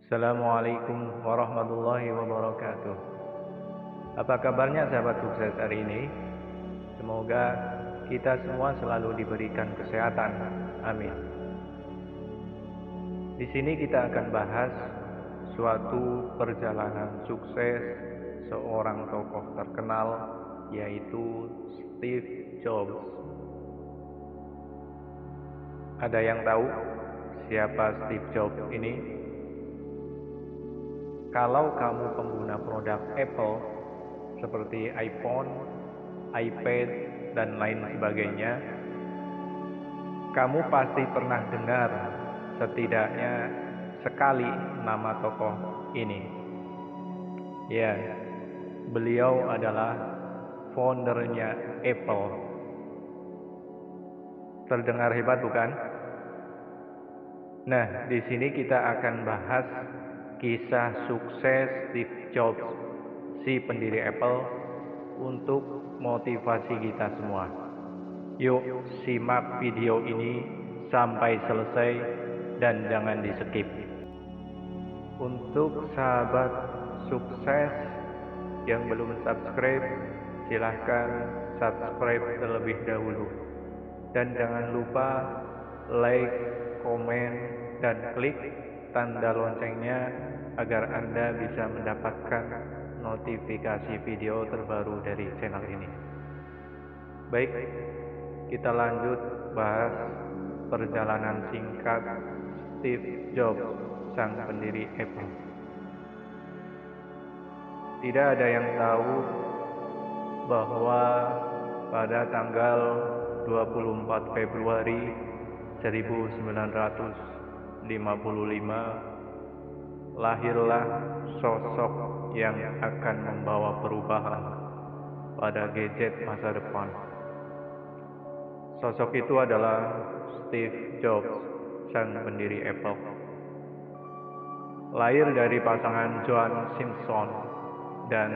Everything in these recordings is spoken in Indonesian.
Assalamualaikum warahmatullahi wabarakatuh. Apa kabarnya sahabat sukses hari ini? Semoga kita semua selalu diberikan kesehatan. Amin. Di sini kita akan bahas suatu perjalanan sukses seorang tokoh terkenal, yaitu Steve Jobs. Ada yang tahu siapa Steve Jobs ini? Kalau kamu pengguna produk Apple seperti iPhone, iPad, dan lain sebagainya, kamu pasti pernah dengar setidaknya sekali nama tokoh ini. Ya, beliau adalah foundernya Apple. Terdengar hebat bukan? Nah, di sini kita akan bahas kisah sukses Steve Jobs, si pendiri Apple, untuk motivasi kita semua. Yuk, simak video ini sampai selesai dan jangan di-skip. Untuk sahabat sukses yang belum subscribe, silahkan subscribe terlebih dahulu. Dan jangan lupa like, komen, dan klik tanda loncengnya agar Anda bisa mendapatkan notifikasi video terbaru dari channel ini. Baik, kita lanjut bahas perjalanan singkat Steve Jobs, sang pendiri Apple. Tidak ada yang tahu bahwa pada tanggal 24 Februari 1955 lahirlah sosok yang akan membawa perubahan pada gadget masa depan. Sosok itu adalah Steve Jobs, sang pendiri Apple. Lahir dari pasangan John Simpson dan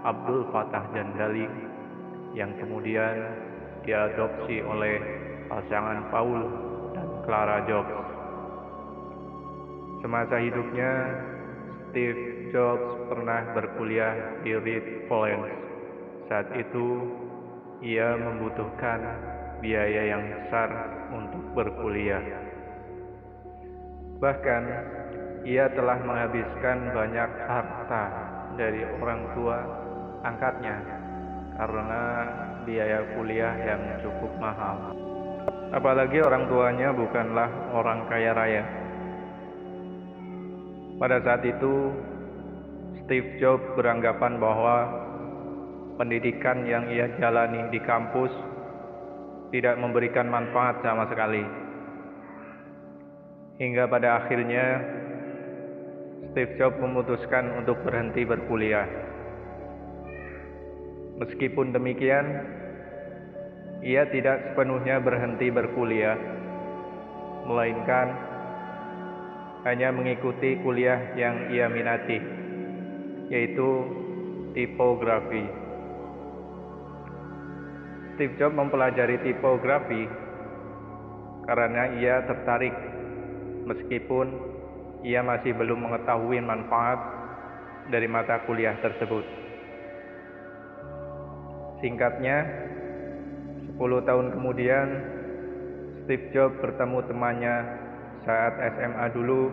Abdul Fattah Jandali yang kemudian diadopsi oleh pasangan Paul dan Clara Jobs. Semasa hidupnya, Steve Jobs pernah berkuliah di Reed College. Saat itu, ia membutuhkan biaya yang besar untuk berkuliah. Bahkan, ia telah menghabiskan banyak harta dari orang tua angkatnya karena biaya kuliah yang cukup mahal. Apalagi orang tuanya bukanlah orang kaya raya. Pada saat itu, Steve Jobs beranggapan bahwa pendidikan yang ia jalani di kampus tidak memberikan manfaat sama sekali. Hingga pada akhirnya, Steve Jobs memutuskan untuk berhenti berkuliah. Meskipun demikian, ia tidak sepenuhnya berhenti berkuliah, melainkan hanya mengikuti kuliah yang ia minati, yaitu tipografi. Steve Jobs mempelajari tipografi karena ia tertarik, meskipun ia masih belum mengetahui manfaat dari mata kuliah tersebut. Singkatnya, 10 tahun kemudian, Steve Jobs bertemu temannya saat SMA dulu,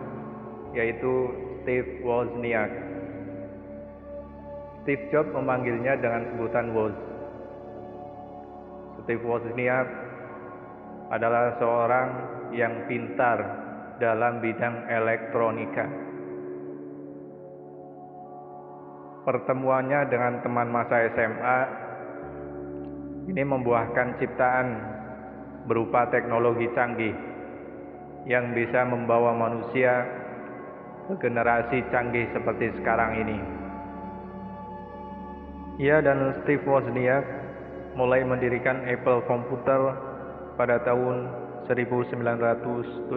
yaitu Steve Wozniak. Steve Jobs memanggilnya dengan sebutan Woz. Steve Wozniak adalah seorang yang pintar dalam bidang elektronika. Pertemuannya dengan teman masa SMA ini membuahkan ciptaan berupa teknologi canggih yang bisa membawa manusia ke generasi canggih seperti sekarang ini. Ia dan Steve Wozniak mulai mendirikan Apple Computer pada tahun 1976.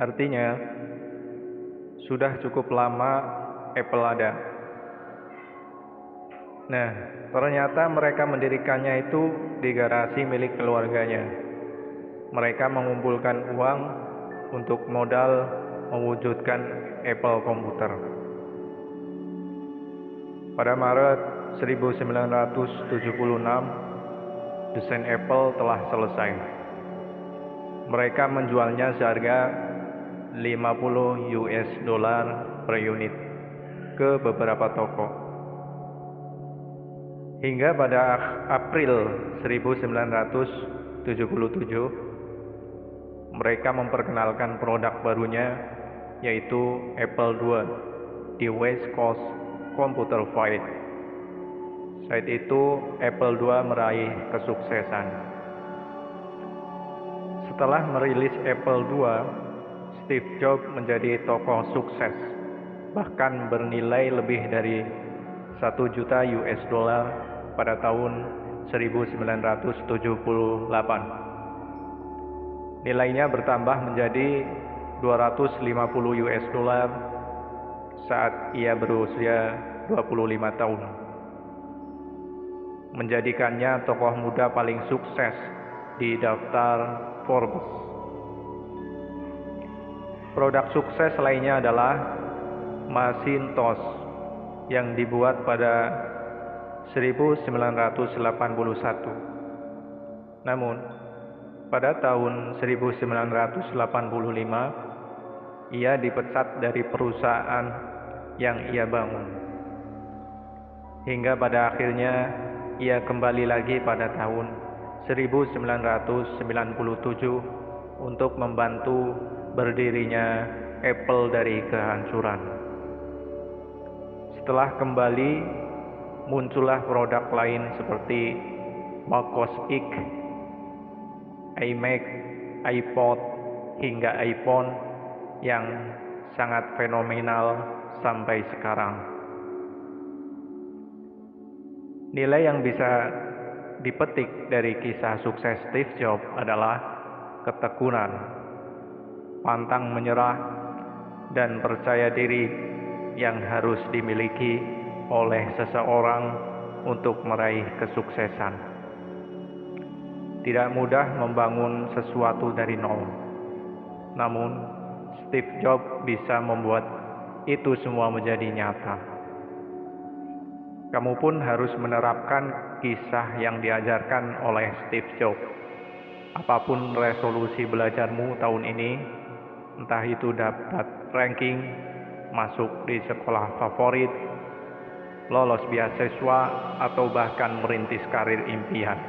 Artinya, sudah cukup lama Apple ada. Nah, ternyata mereka mendirikannya itu di garasi milik keluarganya. Mereka mengumpulkan uang untuk modal mewujudkan Apple komputer. Pada Maret 1976, desain Apple telah selesai. Mereka menjualnya seharga $50 per unit ke beberapa toko. Hingga pada April 1977, mereka memperkenalkan produk barunya, yaitu Apple II di West Coast Computer Fair. Saat itu Apple II meraih kesuksesan. Setelah merilis Apple II, Steve Jobs menjadi tokoh sukses, bahkan bernilai lebih dari $1 juta pada tahun 1978. Nilainya bertambah menjadi $250 saat ia berusia 25 tahun, menjadikannya tokoh muda paling sukses di daftar Forbes. Produk sukses lainnya adalah Macintosh yang dibuat pada 1981. Namun, pada tahun 1985, ia dipecat dari perusahaan yang ia bangun. Hingga pada akhirnya ia kembali lagi pada tahun 1997 untuk membantu berdirinya Apple dari kehancuran. Setelah kembali, muncullah produk lain seperti MacOS X, iMac, iPod, hingga iPhone yang sangat fenomenal sampai sekarang. Nilai yang bisa dipetik dari kisah sukses Steve Jobs adalah ketekunan, pantang menyerah, dan percaya diri yang harus dimiliki oleh seseorang untuk meraih kesuksesan. Tidak mudah membangun sesuatu dari nol, namun Steve Jobs bisa membuat itu semua menjadi nyata. Kamu pun harus menerapkan kisah yang diajarkan oleh Steve Jobs. Apapun resolusi belajarmu tahun ini, entah itu dapat ranking, masuk di sekolah favorit, lolos beasiswa, atau bahkan merintis karir impian.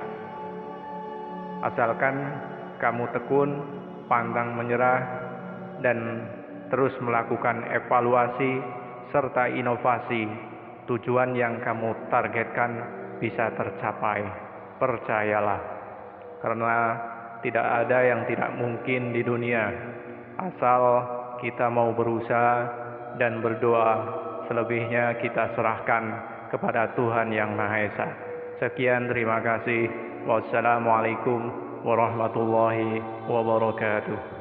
Asalkan kamu tekun, pantang menyerah, dan terus melakukan evaluasi serta inovasi, tujuan yang kamu targetkan bisa tercapai. Percayalah, karena tidak ada yang tidak mungkin di dunia, asal kita mau berusaha dan berdoa. Selebihnya kita serahkan kepada Tuhan Yang Maha Esa. Sekian, terima kasih. Wassalamualaikum warahmatullahi wabarakatuh.